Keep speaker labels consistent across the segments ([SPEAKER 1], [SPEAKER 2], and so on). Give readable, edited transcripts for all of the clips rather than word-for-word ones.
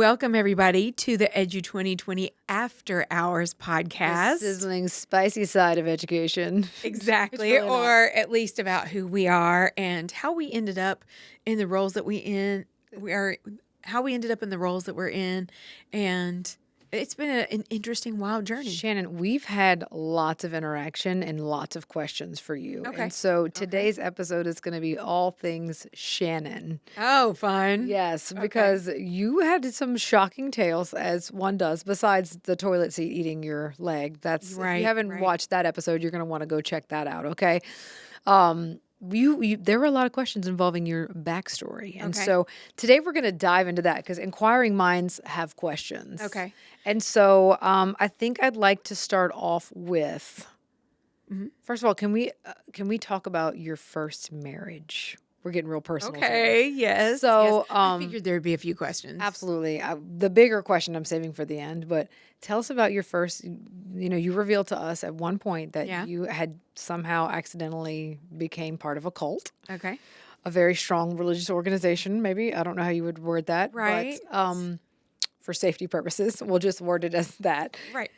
[SPEAKER 1] Welcome, everybody, to the Edu20 After Hours podcast.
[SPEAKER 2] The sizzling, spicy side of education.
[SPEAKER 1] Exactly,
[SPEAKER 2] Really
[SPEAKER 1] or at least about who we are and how we ended up in the roles that how we ended up in the roles that we're in, and it's been an interesting, wild journey.
[SPEAKER 2] Shannon, we've had lots of interaction and lots of questions for you.
[SPEAKER 1] Okay.
[SPEAKER 2] And so today's episode is going to be all things Shannon.
[SPEAKER 1] Oh, fun.
[SPEAKER 2] Yes, because you had some shocking tales, as one does, besides the toilet seat eating your leg. That's if
[SPEAKER 1] Right,
[SPEAKER 2] you haven't
[SPEAKER 1] right.
[SPEAKER 2] watched that episode, you're going to want to go check that out, okay? There were a lot of questions involving your backstory. And
[SPEAKER 1] Okay.
[SPEAKER 2] so today we're going to dive into that because inquiring minds have questions.
[SPEAKER 1] Okay.
[SPEAKER 2] And so I think I'd like to start off with, first of all, can we talk about your first marriage? We're getting real personal.
[SPEAKER 1] Okay, yes.
[SPEAKER 2] So,
[SPEAKER 1] yes. I figured there'd be a few questions.
[SPEAKER 2] Absolutely. The bigger question I'm saving for the end, but tell us about your first, you revealed to us at one point that you had somehow accidentally became part of a cult,
[SPEAKER 1] Okay.
[SPEAKER 2] a very strong religious organization, maybe. I don't know how you would word that.
[SPEAKER 1] Right.
[SPEAKER 2] But for safety purposes, we'll just word it as that.
[SPEAKER 1] Right.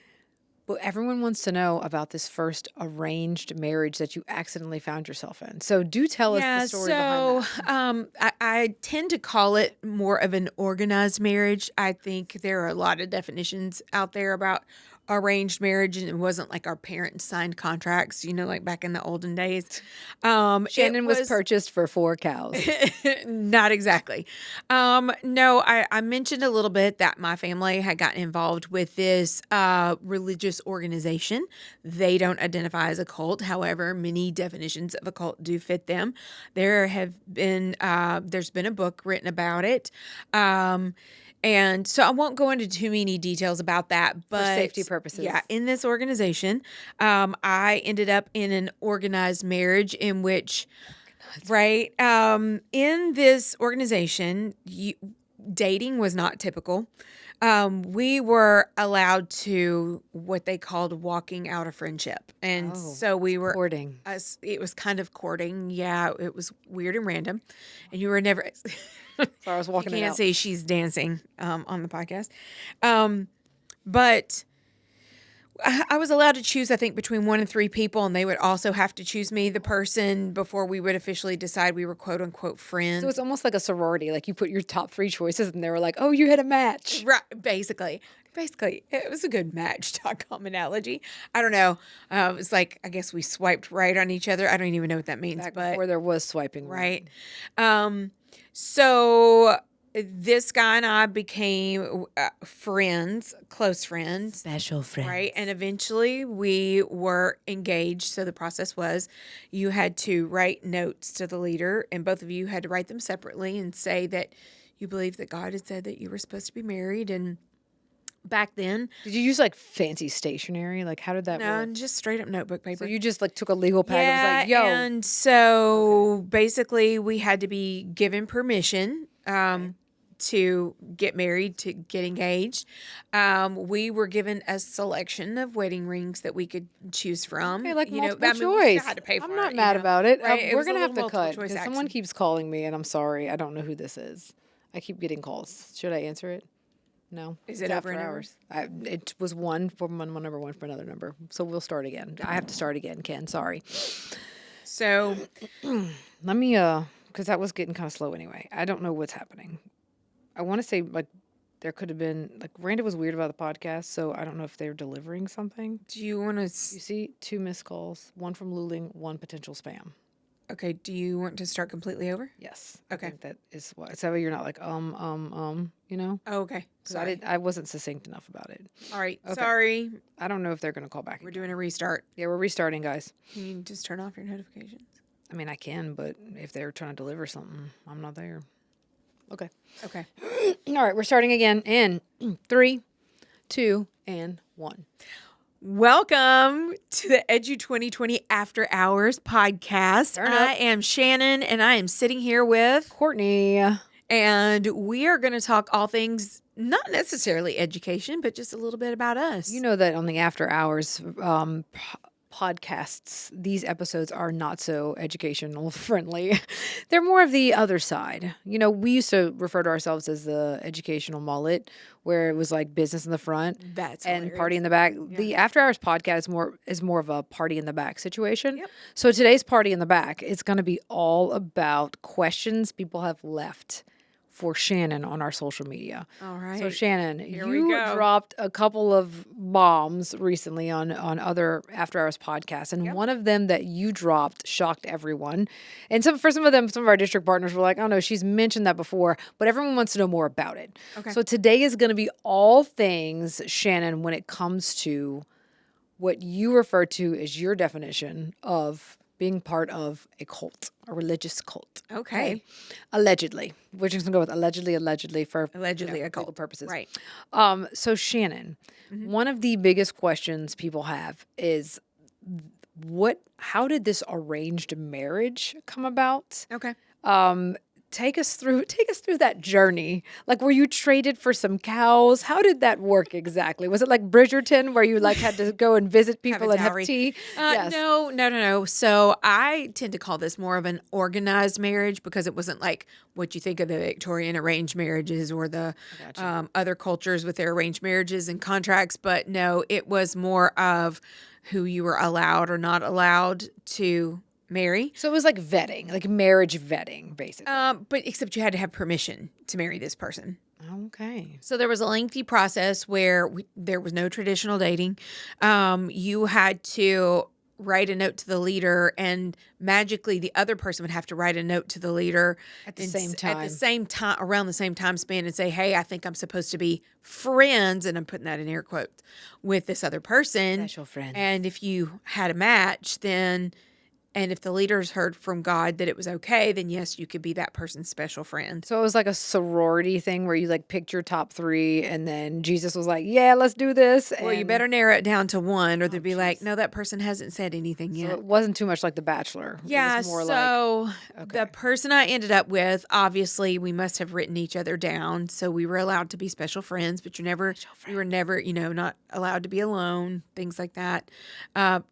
[SPEAKER 2] But everyone wants to know about this first arranged marriage that you accidentally found yourself in. So do tell us the story behind that.
[SPEAKER 1] I tend to call it more of an organized marriage. I think there are a lot of definitions out there about arranged marriage, and it wasn't like our parents signed contracts, like back in the olden days.
[SPEAKER 2] Shannon was purchased for 4 cows.
[SPEAKER 1] Not exactly. No, I mentioned a little bit that my family had gotten involved with this religious organization. They don't identify as a cult. However, many definitions of a cult do fit them. There's been a book written about it. And so I won't go into too many details about that, but
[SPEAKER 2] For safety purposes.
[SPEAKER 1] Yeah, in this organization, I ended up in an organized marriage in which, in this organization, dating was not typical. We were allowed to what they called walking out of friendship. And so we were
[SPEAKER 2] courting.
[SPEAKER 1] It was kind of courting. Yeah, it was weird and random. And you were never...
[SPEAKER 2] So I was walking
[SPEAKER 1] You
[SPEAKER 2] it
[SPEAKER 1] can't
[SPEAKER 2] out.
[SPEAKER 1] see she's dancing on the podcast. But I was allowed to choose, I think, between 1 and 3 people, and they would also have to choose me, the person, before we would officially decide we were quote unquote friends.
[SPEAKER 2] So it's almost like a sorority. Like you put your top 3 choices and they were like, oh, you hit a match.
[SPEAKER 1] Right, basically, it was a good match.com analogy. I don't know. It's like, I guess we swiped right on each other. I don't even know what that means.
[SPEAKER 2] Back
[SPEAKER 1] but
[SPEAKER 2] before there was swiping
[SPEAKER 1] right. So this guy and I became friends, close friends.
[SPEAKER 2] Special friends.
[SPEAKER 1] Right. And eventually we were engaged. So the process was you had to write notes to the leader, and both of you had to write them separately and say that you believe that God had said that you were supposed to be married. And back then,
[SPEAKER 2] Did you use like fancy stationery? Like how did that work?
[SPEAKER 1] just straight up notebook paper.
[SPEAKER 2] So you just like took a legal pad and was like, yo.
[SPEAKER 1] And so basically we had to be given permission to get married, to get engaged. We were given a selection of wedding rings that we could choose from.
[SPEAKER 2] Okay, like multiple
[SPEAKER 1] We
[SPEAKER 2] choice.
[SPEAKER 1] had to pay for
[SPEAKER 2] I'm not
[SPEAKER 1] it,
[SPEAKER 2] mad about it.
[SPEAKER 1] Right? It
[SPEAKER 2] We're
[SPEAKER 1] was a
[SPEAKER 2] going to have
[SPEAKER 1] little
[SPEAKER 2] to cut
[SPEAKER 1] multiple choice
[SPEAKER 2] because someone
[SPEAKER 1] action.
[SPEAKER 2] keeps calling me and I'm sorry. I don't know who this is. I keep getting calls. Should I answer it? No.
[SPEAKER 1] Is
[SPEAKER 2] It's
[SPEAKER 1] it over
[SPEAKER 2] after
[SPEAKER 1] and over?
[SPEAKER 2] hours? It was one for one number, one for another number. So we'll start again. I have to start again, Ken. Sorry.
[SPEAKER 1] So
[SPEAKER 2] Let me, because that was getting kind of slow anyway. I don't know what's happening. I want to say, like, there could have been, like, Randa was weird about the podcast, so I don't know if they're delivering something.
[SPEAKER 1] do you want to,
[SPEAKER 2] You see 2 missed calls, 1 from Luling, 1 potential spam.
[SPEAKER 1] do you want to start completely over?
[SPEAKER 2] Yes.
[SPEAKER 1] Okay.
[SPEAKER 2] I think that is why. So you're not like, you know?
[SPEAKER 1] Oh, okay.
[SPEAKER 2] 'Cause
[SPEAKER 1] Sorry.
[SPEAKER 2] I wasn't succinct enough about it.
[SPEAKER 1] All right.
[SPEAKER 2] Okay.
[SPEAKER 1] Sorry.
[SPEAKER 2] I don't know if they're going to call back.
[SPEAKER 1] We're doing a restart.
[SPEAKER 2] Yeah, we're restarting, guys.
[SPEAKER 1] Can you just turn off your notifications?
[SPEAKER 2] I mean, I can, but if they're trying to deliver something, I'm not there. Okay.
[SPEAKER 1] Okay.
[SPEAKER 2] All right, we're starting again in 3, 2, and 1.
[SPEAKER 1] Welcome to the Edu20 After Hours podcast.
[SPEAKER 2] Turn up.
[SPEAKER 1] I am Shannon, and I am sitting here with,
[SPEAKER 2] Courtney.
[SPEAKER 1] and we are going to talk all things, not necessarily education, but just a little bit about us.
[SPEAKER 2] You know that on the After Hours podcasts, these episodes are not so educational friendly. They're more of the other side. You know, we used to refer to ourselves as the educational mullet, where it was like business in the front
[SPEAKER 1] That's
[SPEAKER 2] and
[SPEAKER 1] hilarious.
[SPEAKER 2] party in the back. The After Hours podcast is more of a party in the back situation.
[SPEAKER 1] Yep.
[SPEAKER 2] So today's party in the back is going to be all about questions people have left for Shannon on our social media.
[SPEAKER 1] All right.
[SPEAKER 2] So Shannon,
[SPEAKER 1] Here we
[SPEAKER 2] you
[SPEAKER 1] go.
[SPEAKER 2] dropped a couple of bombs recently on other After Hours podcasts, and one of them that you dropped shocked everyone. And for some of them, some of our district partners were like, "Oh no, she's mentioned that before," but everyone wants to know more about it.
[SPEAKER 1] Okay.
[SPEAKER 2] So today is going to be all things Shannon when it comes to what you refer to as your definition of being part of a cult, a religious cult.
[SPEAKER 1] Okay.
[SPEAKER 2] Allegedly. We're just going to go with allegedly for
[SPEAKER 1] Allegedly a
[SPEAKER 2] legal
[SPEAKER 1] cult.
[SPEAKER 2] purposes.
[SPEAKER 1] Right.
[SPEAKER 2] So Shannon, one of the biggest questions people have is how did this arranged marriage come about?
[SPEAKER 1] Okay.
[SPEAKER 2] Take us through that journey. Like, were you traded for some cows? How did that work exactly? Was it like Bridgerton where you like had to go and visit people and have
[SPEAKER 1] dowry.
[SPEAKER 2] tea? Yes.
[SPEAKER 1] No. So I tend to call this more of an organized marriage because it wasn't like what you think of the Victorian arranged marriages or the other cultures with their arranged marriages and contracts. But no, it was more of who you were allowed or not allowed to marry.
[SPEAKER 2] So it was like vetting, like marriage vetting, basically.
[SPEAKER 1] But except you had to have permission to marry this person.
[SPEAKER 2] Okay.
[SPEAKER 1] So there was a lengthy process where there was no traditional dating. You had to write a note to the leader, and magically the other person would have to write a note to the leader
[SPEAKER 2] At the same time.
[SPEAKER 1] At the same time, around the same time span, and say, "Hey, I think I'm supposed to be friends," and I'm putting that in air quotes, with this other person.
[SPEAKER 2] Special friends.
[SPEAKER 1] And if you had a match, then. And if the leaders heard from God that it was okay, then yes, you could be that person's special friend.
[SPEAKER 2] So it was like a sorority thing where you like picked your top 3 and then Jesus was like, "Yeah, let's do this."
[SPEAKER 1] Well, you better narrow it down to one or they'd be like, "No, that person hasn't said anything yet."
[SPEAKER 2] So it wasn't too much like The Bachelor.
[SPEAKER 1] Yeah,
[SPEAKER 2] It was more
[SPEAKER 1] so
[SPEAKER 2] like,
[SPEAKER 1] the person I ended up with, obviously we must have written each other down. So we were allowed to be special friends, but you were never, not allowed to be alone, things like that.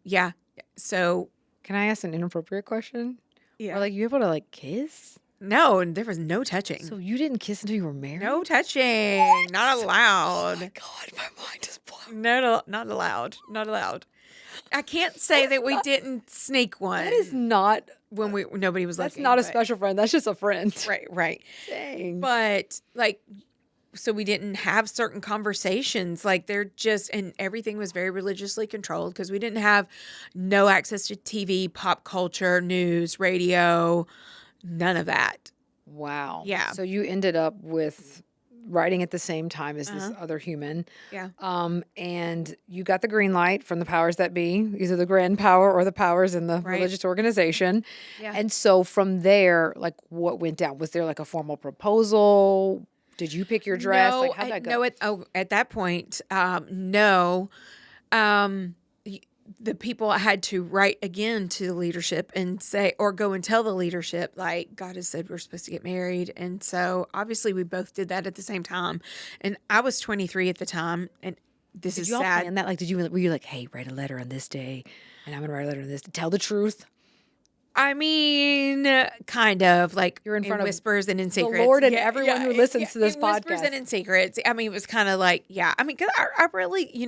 [SPEAKER 1] Yeah. So
[SPEAKER 2] can I ask an inappropriate question?
[SPEAKER 1] yeah.
[SPEAKER 2] Or like you able to like kiss?
[SPEAKER 1] No, and there was no touching.
[SPEAKER 2] So you didn't kiss until you were married?
[SPEAKER 1] No touching. Not allowed.
[SPEAKER 2] Oh my God, my mind is blown.
[SPEAKER 1] No, not allowed. Not allowed. I can't say that we didn't sneak one.
[SPEAKER 2] That is not
[SPEAKER 1] when nobody was
[SPEAKER 2] that's
[SPEAKER 1] looking.
[SPEAKER 2] not a special friend. That's just a friend.
[SPEAKER 1] Right.
[SPEAKER 2] Dang.
[SPEAKER 1] But so we didn't have certain conversations. Like and everything was very religiously controlled because we didn't have no access to TV, pop culture, news, radio, none of that.
[SPEAKER 2] Wow.
[SPEAKER 1] Yeah.
[SPEAKER 2] So you ended up with writing at the same time as this other human.
[SPEAKER 1] Yeah.
[SPEAKER 2] And you got the green light from the powers that be, either the grand power or the powers in the religious organization.
[SPEAKER 1] Yeah.
[SPEAKER 2] And so from there, like what went down? Was there like a formal proposal? Did you pick your dress?
[SPEAKER 1] No,
[SPEAKER 2] like how'd that go?
[SPEAKER 1] At that point, no. The people had to write again to the leadership and say, or go and tell the leadership, like, God has said we're supposed to get married. And so obviously we both did that at the same time. And I was 23 at the time. And this is
[SPEAKER 2] Did you all
[SPEAKER 1] sad.
[SPEAKER 2] plan that? Like, were you like, "Hey, write a letter on this day, and I'm gonna write a letter on this. Tell the truth."
[SPEAKER 1] I mean, kind of like
[SPEAKER 2] You're in front of
[SPEAKER 1] whispers and in secrets.
[SPEAKER 2] The Lord and everyone who listens to this
[SPEAKER 1] in
[SPEAKER 2] podcast.
[SPEAKER 1] Whispers and in secrets. I mean, it was kind of like, yeah. I mean, 'cause I really,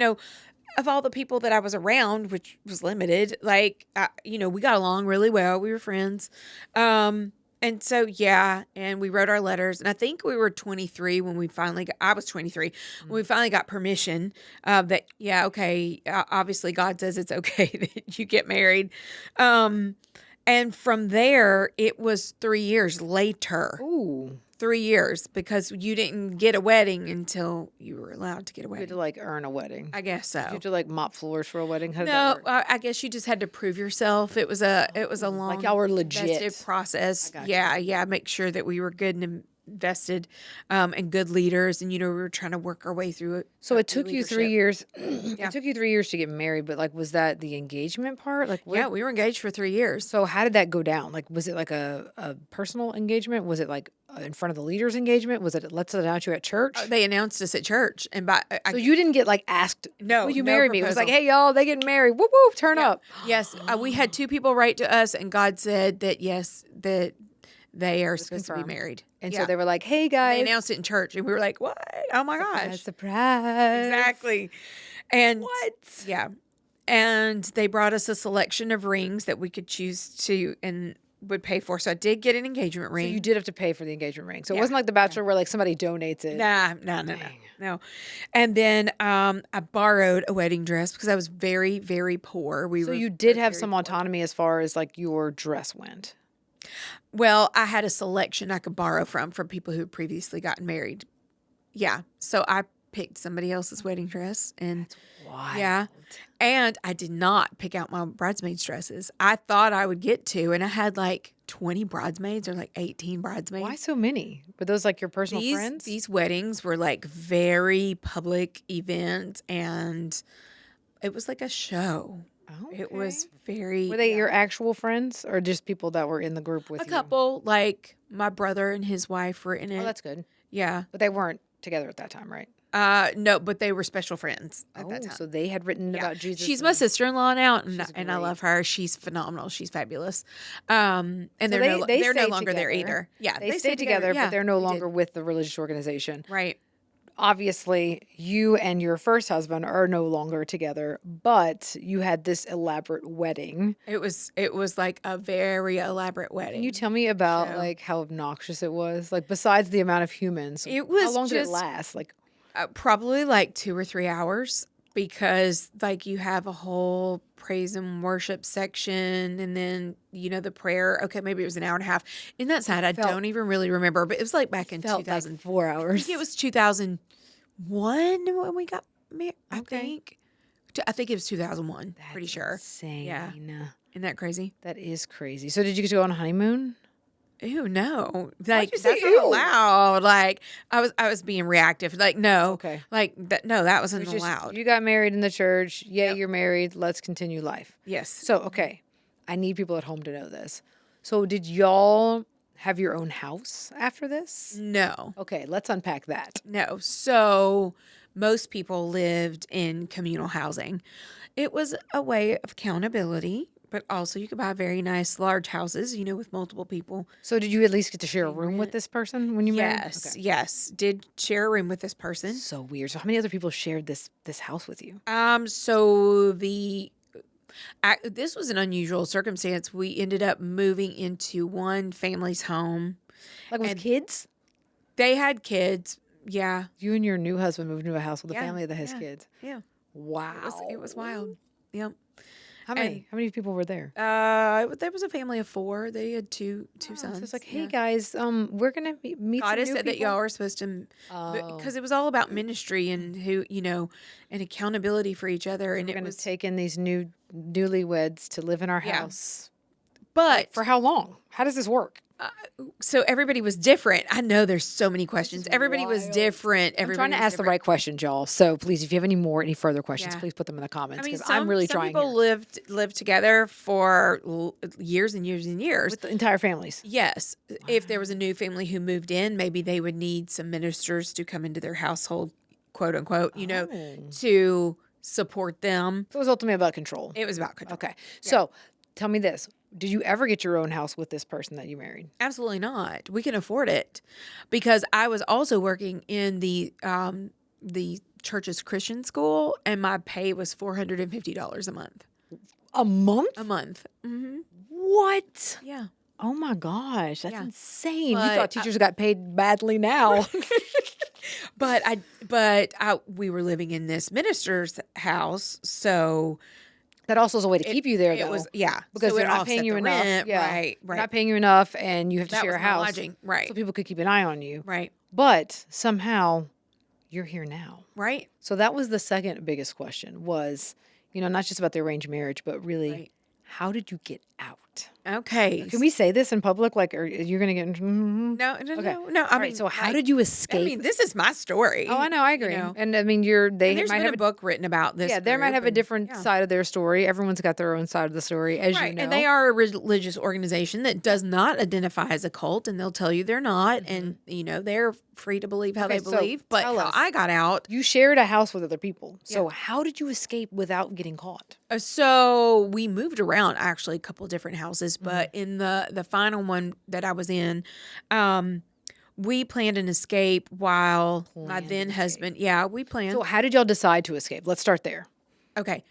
[SPEAKER 1] of all the people that I was around, which was limited, like, we got along really well. We were friends. And so, yeah, and we wrote our letters. And I think we were 23 when we finally I was 23 when we finally got permission that, yeah, okay, obviously God says it's okay that you get married. And from there, it was 3 years later.
[SPEAKER 2] Ooh.
[SPEAKER 1] 3 years because you didn't get a wedding until you were allowed to get a
[SPEAKER 2] You had
[SPEAKER 1] wedding.
[SPEAKER 2] to like earn a wedding.
[SPEAKER 1] I guess so.
[SPEAKER 2] Did you have to like mop floors for a wedding? How did
[SPEAKER 1] No,
[SPEAKER 2] that work?
[SPEAKER 1] I guess you just had to prove yourself. It was a long,
[SPEAKER 2] Like y'all were legit.
[SPEAKER 1] invested process.
[SPEAKER 2] I gotcha.
[SPEAKER 1] Yeah. Make sure that we were good and vested and good leaders, and we were trying to work our way through it.
[SPEAKER 2] So it took you 3 years.
[SPEAKER 1] Yeah.
[SPEAKER 2] It took you 3 years to get married, but like, was that the engagement part? Like,
[SPEAKER 1] Yeah, we were engaged for 3 years.
[SPEAKER 2] So how did that go down? Like, was it like a personal engagement? Was it like in front of the leaders engagement? Was it let's announce you at church?
[SPEAKER 1] They announced us at church, and
[SPEAKER 2] So you didn't get like asked,
[SPEAKER 1] No,
[SPEAKER 2] will you
[SPEAKER 1] no
[SPEAKER 2] marry me? It was like,
[SPEAKER 1] proposal.
[SPEAKER 2] hey, y'all, they getting married. Whoop, whoop, turn up.
[SPEAKER 1] Yes, we had 2 people write to us, and God said that yes, that they are supposed to be
[SPEAKER 2] confirmed.
[SPEAKER 1] married.
[SPEAKER 2] And
[SPEAKER 1] Yeah.
[SPEAKER 2] so they were like, hey, guys.
[SPEAKER 1] They announced it in church, and we were like, "What? Oh my gosh!"
[SPEAKER 2] Surprise.
[SPEAKER 1] Exactly. And
[SPEAKER 2] What?
[SPEAKER 1] yeah, and they brought us a selection of rings that we could choose to and would pay for. So I did get an engagement
[SPEAKER 2] So
[SPEAKER 1] ring.
[SPEAKER 2] you did have to pay for the engagement ring. So it
[SPEAKER 1] Yeah.
[SPEAKER 2] wasn't like The Bachelor where like somebody donates it.
[SPEAKER 1] No. And then I borrowed a wedding dress because I was very, very poor.
[SPEAKER 2] So you did have some autonomy as far as like your dress went.
[SPEAKER 1] Well, I had a selection I could borrow from people who had previously gotten married. Yeah. So I picked somebody else's wedding dress and
[SPEAKER 2] Wild.
[SPEAKER 1] yeah. And I did not pick out my bridesmaids dresses. I thought I would get to, and I had like 20 bridesmaids or like 18 bridesmaids.
[SPEAKER 2] Why so many? Were those like your personal friends?
[SPEAKER 1] These weddings were like very public events, and it was like a show. It was very.
[SPEAKER 2] Were they your actual friends or just people that were in the group with
[SPEAKER 1] a
[SPEAKER 2] you?
[SPEAKER 1] couple, like my brother and his wife were in it.
[SPEAKER 2] Oh, that's good.
[SPEAKER 1] Yeah.
[SPEAKER 2] But they weren't together at that time, right?
[SPEAKER 1] No, but they were special friends at that time.
[SPEAKER 2] So they had written
[SPEAKER 1] Yeah.
[SPEAKER 2] about Jesus.
[SPEAKER 1] She's my sister-in-law now, and
[SPEAKER 2] She's
[SPEAKER 1] I
[SPEAKER 2] great.
[SPEAKER 1] love her. She's phenomenal. She's fabulous. And
[SPEAKER 2] So
[SPEAKER 1] they're
[SPEAKER 2] they
[SPEAKER 1] no
[SPEAKER 2] stayed
[SPEAKER 1] longer there
[SPEAKER 2] together.
[SPEAKER 1] either. Yeah,
[SPEAKER 2] They stayed together,
[SPEAKER 1] Yeah,
[SPEAKER 2] but they're no
[SPEAKER 1] they did.
[SPEAKER 2] longer with the religious organization.
[SPEAKER 1] Right.
[SPEAKER 2] Obviously, you and your first husband are no longer together, but you had this elaborate wedding.
[SPEAKER 1] It was like a very elaborate wedding.
[SPEAKER 2] Can you tell me about
[SPEAKER 1] So-
[SPEAKER 2] like how obnoxious it was? Like besides the amount of humans,
[SPEAKER 1] It was
[SPEAKER 2] how long did it
[SPEAKER 1] just-
[SPEAKER 2] last? Like
[SPEAKER 1] Probably like 2 or 3 hours, because like you have a whole praise and worship section, and then the prayer. Okay, maybe it was an hour and a half. Isn't that sad? I
[SPEAKER 2] felt-
[SPEAKER 1] don't even really remember, but it was like back in
[SPEAKER 2] felt
[SPEAKER 1] 2000.
[SPEAKER 2] like 4
[SPEAKER 1] I
[SPEAKER 2] hours.
[SPEAKER 1] think it was 2001 when we got married.
[SPEAKER 2] Okay.
[SPEAKER 1] I think it was 2001. Pretty
[SPEAKER 2] That's
[SPEAKER 1] sure.
[SPEAKER 2] Insane.
[SPEAKER 1] Yeah. Isn't that crazy?
[SPEAKER 2] That is crazy. So did you get to go on a honeymoon?
[SPEAKER 1] Ew, no. Like
[SPEAKER 2] you say
[SPEAKER 1] that's
[SPEAKER 2] ew?
[SPEAKER 1] not allowed. Like I was being reactive. Like no.
[SPEAKER 2] Okay.
[SPEAKER 1] Like that. No, that
[SPEAKER 2] It
[SPEAKER 1] wasn't
[SPEAKER 2] was just,
[SPEAKER 1] allowed.
[SPEAKER 2] you got married in the church. Yeah,
[SPEAKER 1] Yep.
[SPEAKER 2] you're married. Let's continue life.
[SPEAKER 1] Yes.
[SPEAKER 2] So, okay. I need people at home to know this. So, did y'all have your own house after this?
[SPEAKER 1] No.
[SPEAKER 2] Okay, let's unpack that.
[SPEAKER 1] No. So most people lived in communal housing. It was a way of accountability, but also you could buy very nice large houses, with multiple people.
[SPEAKER 2] So, did you at least get to share a room with this person when you married?
[SPEAKER 1] Yes.
[SPEAKER 2] Okay.
[SPEAKER 1] Yes. Did share a room with this person.
[SPEAKER 2] So weird. So, how many other people shared this house with you?
[SPEAKER 1] So this was an unusual circumstance. We ended up moving into one family's home.
[SPEAKER 2] Like with
[SPEAKER 1] And-
[SPEAKER 2] kids?
[SPEAKER 1] They had kids. Yeah.
[SPEAKER 2] You and your new husband moved into a house with a
[SPEAKER 1] Yeah,
[SPEAKER 2] family that has
[SPEAKER 1] yeah.
[SPEAKER 2] kids.
[SPEAKER 1] Yeah.
[SPEAKER 2] Wow.
[SPEAKER 1] It was wild. Yep.
[SPEAKER 2] How many?
[SPEAKER 1] and-
[SPEAKER 2] How many people were there?
[SPEAKER 1] There was a family of 4. They had two
[SPEAKER 2] Oh,
[SPEAKER 1] sons.
[SPEAKER 2] So it's like, hey
[SPEAKER 1] Yeah.
[SPEAKER 2] guys, we're gonna meet
[SPEAKER 1] God
[SPEAKER 2] some
[SPEAKER 1] has
[SPEAKER 2] new
[SPEAKER 1] said that
[SPEAKER 2] people.
[SPEAKER 1] y'all are supposed to,
[SPEAKER 2] Oh.
[SPEAKER 1] because it was all about ministry and and accountability for each other, and
[SPEAKER 2] We're
[SPEAKER 1] it
[SPEAKER 2] gonna
[SPEAKER 1] was.
[SPEAKER 2] take in these newlyweds to live in our
[SPEAKER 1] Yeah.
[SPEAKER 2] house.
[SPEAKER 1] But
[SPEAKER 2] For how long? How does this work?
[SPEAKER 1] so everybody was different. I know there's so many questions. Everybody was
[SPEAKER 2] wild.
[SPEAKER 1] different.
[SPEAKER 2] I'm
[SPEAKER 1] Everybody
[SPEAKER 2] trying to
[SPEAKER 1] was
[SPEAKER 2] ask the
[SPEAKER 1] different.
[SPEAKER 2] right questions, y'all. So please, if you have any further questions,
[SPEAKER 1] Yeah.
[SPEAKER 2] please put them in the comments
[SPEAKER 1] I mean,
[SPEAKER 2] because I'm really
[SPEAKER 1] some
[SPEAKER 2] trying
[SPEAKER 1] people
[SPEAKER 2] here.
[SPEAKER 1] lived together for years and years and years.
[SPEAKER 2] With the entire families.
[SPEAKER 1] Yes. If there was a new family who moved in, maybe they would need some ministers to come into their household, quote unquote,
[SPEAKER 2] Oh.
[SPEAKER 1] to support them.
[SPEAKER 2] So it was ultimately about control.
[SPEAKER 1] It was about control.
[SPEAKER 2] Okay. So tell me this. Did you ever get your own house with this person that you married?
[SPEAKER 1] Absolutely not. We can afford it because I was also working in the church's Christian school, and my pay was $450 a month.
[SPEAKER 2] A month?
[SPEAKER 1] A month. Hmm.
[SPEAKER 2] What?
[SPEAKER 1] Yeah.
[SPEAKER 2] Oh my gosh, that's
[SPEAKER 1] Yeah.
[SPEAKER 2] insane. You
[SPEAKER 1] But
[SPEAKER 2] thought teachers got paid badly now.
[SPEAKER 1] But we were living in this minister's house, so
[SPEAKER 2] That also is a way to keep you there,
[SPEAKER 1] it
[SPEAKER 2] though.
[SPEAKER 1] was because
[SPEAKER 2] because
[SPEAKER 1] so
[SPEAKER 2] they're
[SPEAKER 1] it
[SPEAKER 2] not
[SPEAKER 1] offset
[SPEAKER 2] paying you
[SPEAKER 1] the
[SPEAKER 2] enough.
[SPEAKER 1] rent.
[SPEAKER 2] Yeah.
[SPEAKER 1] Right.
[SPEAKER 2] They're not paying you enough, and you have to
[SPEAKER 1] That
[SPEAKER 2] share
[SPEAKER 1] was
[SPEAKER 2] a
[SPEAKER 1] my
[SPEAKER 2] house,
[SPEAKER 1] lodging. Right.
[SPEAKER 2] so people could keep an eye on you.
[SPEAKER 1] Right.
[SPEAKER 2] But somehow, you're here now.
[SPEAKER 1] Right.
[SPEAKER 2] So that was the second biggest question. Was not just about the arranged marriage, but really,
[SPEAKER 1] Right.
[SPEAKER 2] how did you get out? right.
[SPEAKER 1] Okay.
[SPEAKER 2] Can we say this in public? Like, are you going to get?
[SPEAKER 1] No,
[SPEAKER 2] Okay.
[SPEAKER 1] no.
[SPEAKER 2] All right. So, how did you escape?
[SPEAKER 1] I mean, this is my story.
[SPEAKER 2] Oh, I know. I agree. And I mean,
[SPEAKER 1] And
[SPEAKER 2] they
[SPEAKER 1] there's
[SPEAKER 2] might
[SPEAKER 1] been
[SPEAKER 2] have
[SPEAKER 1] a book written about this.
[SPEAKER 2] Yeah, they might have a different
[SPEAKER 1] yeah.
[SPEAKER 2] side of their story. Everyone's got their own side of the story, as you
[SPEAKER 1] Right.
[SPEAKER 2] know.
[SPEAKER 1] And they are a religious organization that does not identify as a cult, and they'll tell you they're not. And, they're free to believe how they believe. But how I got out.
[SPEAKER 2] You shared a house with other people. So how did you escape without getting caught?
[SPEAKER 1] So we moved around actually a couple of different houses, but in the final one that I was in, we planned an escape while my then husband. Yeah, we planned.
[SPEAKER 2] So how did y'all decide to escape? Let's start there.
[SPEAKER 1] Okay.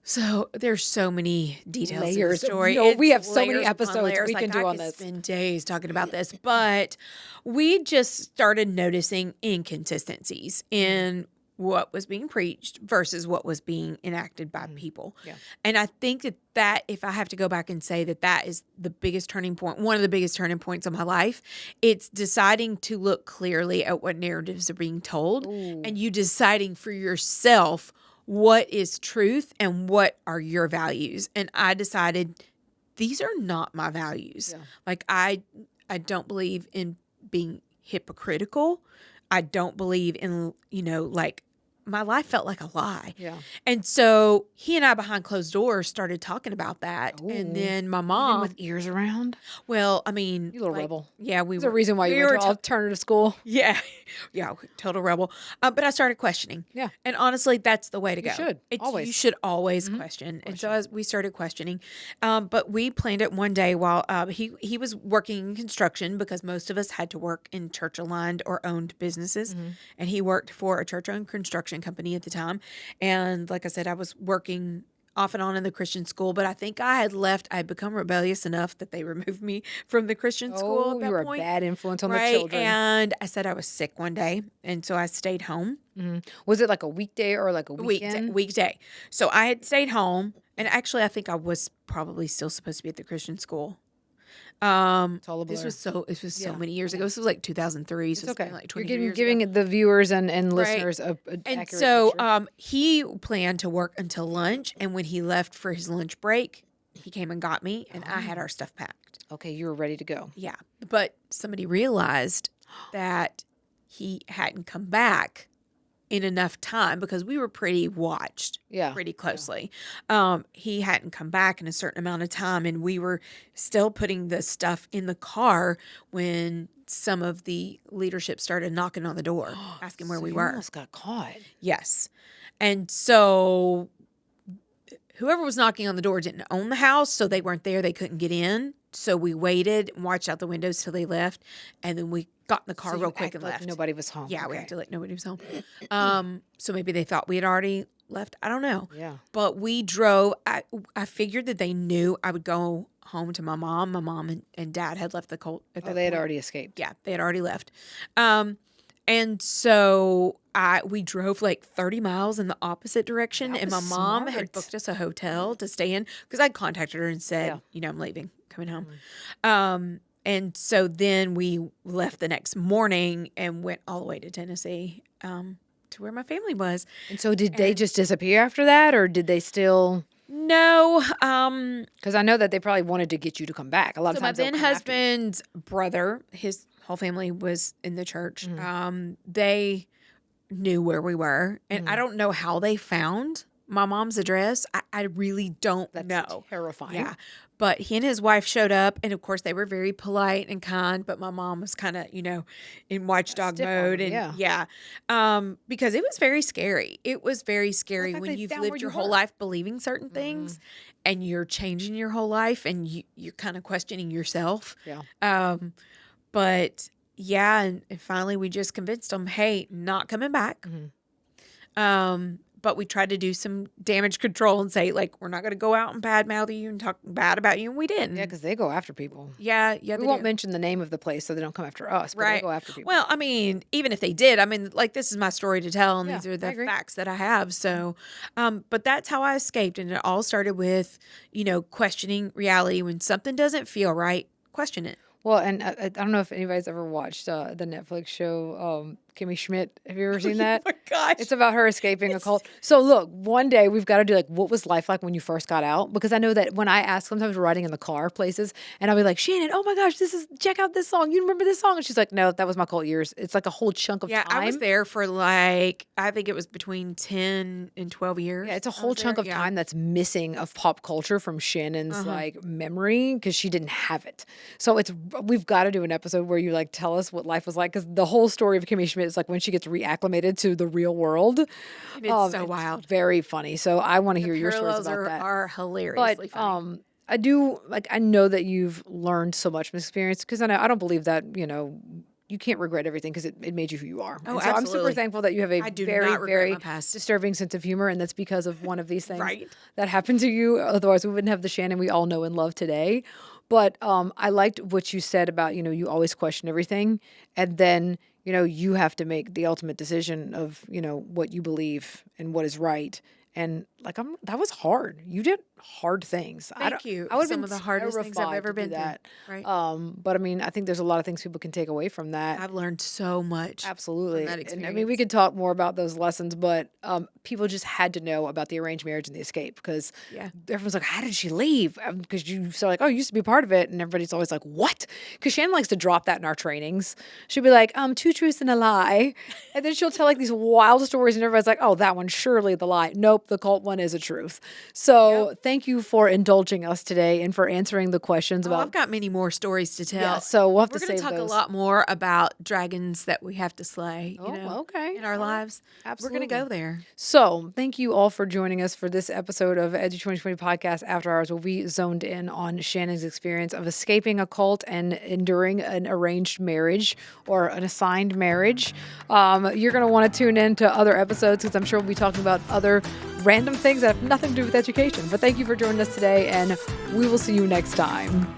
[SPEAKER 1] So there's so many details
[SPEAKER 2] Layers.
[SPEAKER 1] to the story.
[SPEAKER 2] No, we have so many episodes we can do on this.
[SPEAKER 1] I could spend days talking about this, but we just started noticing inconsistencies in what was being preached versus what was being enacted by people.
[SPEAKER 2] Yeah.
[SPEAKER 1] And I think that if I have to go back and say that is the biggest turning point, one of the biggest turning points of my life, it's deciding to look clearly at what narratives are being told and you deciding for yourself what is truth and what are your values. And I decided these are not my values. Yeah. Like I don't believe in being hypocritical. I don't believe in, like my life felt like a lie.
[SPEAKER 2] Yeah.
[SPEAKER 1] And so he and I behind closed doors started talking about that.
[SPEAKER 2] Ooh.
[SPEAKER 1] And then my mom.
[SPEAKER 2] Even with ears around?
[SPEAKER 1] Well, I mean.
[SPEAKER 2] You little rebel.
[SPEAKER 1] Yeah,
[SPEAKER 2] There's a reason why you went to alternative school.
[SPEAKER 1] Yeah. Yeah, total rebel. But I started questioning.
[SPEAKER 2] Yeah.
[SPEAKER 1] And honestly, that's the way to go.
[SPEAKER 2] You should. Always.
[SPEAKER 1] You should always question. And so we started questioning. But we planned it one day while he was working in construction because most of us had to work in church-aligned or owned businesses. And he worked for a church-owned construction company at the time. And like I said, I was working off and on in the Christian school, but I think I had become rebellious enough that they removed me from the Christian school at that
[SPEAKER 2] you were
[SPEAKER 1] point.
[SPEAKER 2] A bad influence on
[SPEAKER 1] the
[SPEAKER 2] children.
[SPEAKER 1] And I said I was sick one day, and so I stayed home.
[SPEAKER 2] Was it like a weekday or like a weekend?
[SPEAKER 1] Weekday. So I had stayed home, and actually I think I was probably still supposed to be at the Christian school.
[SPEAKER 2] It's all a blur.
[SPEAKER 1] This was so many years ago. This was like 2003. So
[SPEAKER 2] it's okay.
[SPEAKER 1] Like 20
[SPEAKER 2] You're
[SPEAKER 1] years
[SPEAKER 2] giving
[SPEAKER 1] ago.
[SPEAKER 2] the viewers and listeners a
[SPEAKER 1] And
[SPEAKER 2] accurate
[SPEAKER 1] so
[SPEAKER 2] picture.
[SPEAKER 1] he planned to work until lunch, and when he left for his lunch break, he came and got me, and I had our stuff packed.
[SPEAKER 2] Okay, you were ready to go.
[SPEAKER 1] Yeah, but somebody realized that he hadn't come back in enough time because we were pretty watched pretty closely. He hadn't come back in a certain amount of time, and we were still putting the stuff in the car when some of the leadership started knocking on the door asking where we were.
[SPEAKER 2] Almost got caught.
[SPEAKER 1] Yes. And so whoever was knocking on the door didn't own the house, so they weren't there. They couldn't get in. So we waited and watched out the windows till they left, and then we got in the car real quick and left.
[SPEAKER 2] Nobody was home.
[SPEAKER 1] Yeah, we acted like nobody was home. So maybe they thought we had already left. I don't know.
[SPEAKER 2] Yeah.
[SPEAKER 1] But we drove. I figured that they knew I would go home to my mom. My mom and dad had left the cult at that
[SPEAKER 2] they had
[SPEAKER 1] point.
[SPEAKER 2] already escaped.
[SPEAKER 1] Yeah, they had already left. And so we drove like 30 miles in the opposite direction, and my mom had booked us a hotel to stay in because I contacted her and said, I'm leaving, coming home. And so then we left the next morning and went all the way to Tennessee to where my family was.
[SPEAKER 2] And so did they just disappear after that, or did they still?
[SPEAKER 1] No.
[SPEAKER 2] Because I know that they probably wanted to get you to come back. A lot of times
[SPEAKER 1] my then husband's brother, his whole family was in the church. They knew where we were. And I don't know how they found my mom's address. I really don't know.
[SPEAKER 2] Terrifying.
[SPEAKER 1] Yeah. But he and his wife showed up, and of course they were very polite and kind, but my mom was kind of, in watchdog mode. And because it was very scary. It was very scary when you've lived your whole life believing certain things and you're changing your whole life and you're kind of questioning yourself.
[SPEAKER 2] Yeah.
[SPEAKER 1] But yeah, and finally we just convinced them, hey, not coming back. But we tried to do some damage control and say, like, we're not going to go out and badmouth you and talk bad about you. And we didn't.
[SPEAKER 2] Yeah, because they go after people.
[SPEAKER 1] Yeah.
[SPEAKER 2] We won't mention the name of the place so they don't come after us, but they go after people.
[SPEAKER 1] Well, I mean, even if they did, like, this is my story to tell, and these are the facts that I have. So, but that's how I escaped. And it all started with, questioning reality. When something doesn't feel right, question it.
[SPEAKER 2] Well, and I don't know if anybody's ever watched the Netflix show Kimmy Schmidt. Have you ever seen that?
[SPEAKER 1] Oh my gosh.
[SPEAKER 2] It's about her escaping a cult. So look, one day we've got to do like, what was life like when you first got out? Because I know that when I ask, sometimes we're riding in the car places and I'll be like, Shannon, oh my gosh, check out this song. You remember this song? And she's like, no, that was my cult years. It's like a whole chunk of
[SPEAKER 1] Yeah,
[SPEAKER 2] time.
[SPEAKER 1] I was there for like, I think it was between 10 and 12 years.
[SPEAKER 2] Yeah, it's a whole chunk of time that's missing of pop culture from Shannon's like memory because she didn't have it. So we've got to do an episode where you like tell us what life was like because the whole story of Kimmy Schmidt is like when she gets reacclimated to the real world.
[SPEAKER 1] And it's so wild.
[SPEAKER 2] Very funny. So I want to hear your stories about that.
[SPEAKER 1] Are hilariously funny.
[SPEAKER 2] I know that you've learned so much from this experience because I don't believe that, you can't regret everything because it made you who you are.
[SPEAKER 1] Oh,
[SPEAKER 2] and so I'm super
[SPEAKER 1] absolutely.
[SPEAKER 2] thankful that you have a very, very
[SPEAKER 1] my past.
[SPEAKER 2] disturbing sense of humor, and that's because of one of these things
[SPEAKER 1] Right.
[SPEAKER 2] that happened to you. Otherwise, we wouldn't have the Shannon we all know and love today. But I liked what you said about, you always question everything. And then, you have to make the ultimate decision of, what you believe and what is right. And like that was hard. You did hard things.
[SPEAKER 1] Thank you.
[SPEAKER 2] I would have
[SPEAKER 1] Some
[SPEAKER 2] been
[SPEAKER 1] of the hardest things I've ever been
[SPEAKER 2] through.
[SPEAKER 1] Right.
[SPEAKER 2] But I mean, I think there's a lot of things people can take away from that.
[SPEAKER 1] I've learned so much.
[SPEAKER 2] Absolutely.
[SPEAKER 1] From that
[SPEAKER 2] And
[SPEAKER 1] experience.
[SPEAKER 2] I mean, we could talk more about those lessons, but people just had to know about the arranged marriage and the escape because everyone's like, how did she leave? Because you said like, oh, you used to be part of it. And everybody's always like, what? Because Shannon likes to drop that in our trainings. She'll be like, 2 truths and a lie. And then she'll tell like these wild stories and everybody's like, oh, that one's surely the lie. Nope, the cult one is a truth. So thank you for indulging us today and for answering the questions about.
[SPEAKER 1] I've got many more stories to tell.
[SPEAKER 2] Yeah, so we'll have
[SPEAKER 1] We're
[SPEAKER 2] to
[SPEAKER 1] going
[SPEAKER 2] save
[SPEAKER 1] to talk
[SPEAKER 2] those.
[SPEAKER 1] a lot more about dragons that we have to slay.
[SPEAKER 2] Okay.
[SPEAKER 1] In our lives.
[SPEAKER 2] Absolutely.
[SPEAKER 1] We're going to go there.
[SPEAKER 2] So thank you all for joining us for this episode of Edu20 podcast After Hours, where we zoned in on Shannon's experience of escaping a cult and enduring an arranged marriage or an assigned marriage. You're going to want to tune in to other episodes because I'm sure we'll be talking about other random things that have nothing to do with education. But thank you for joining us today, and we will see you next time.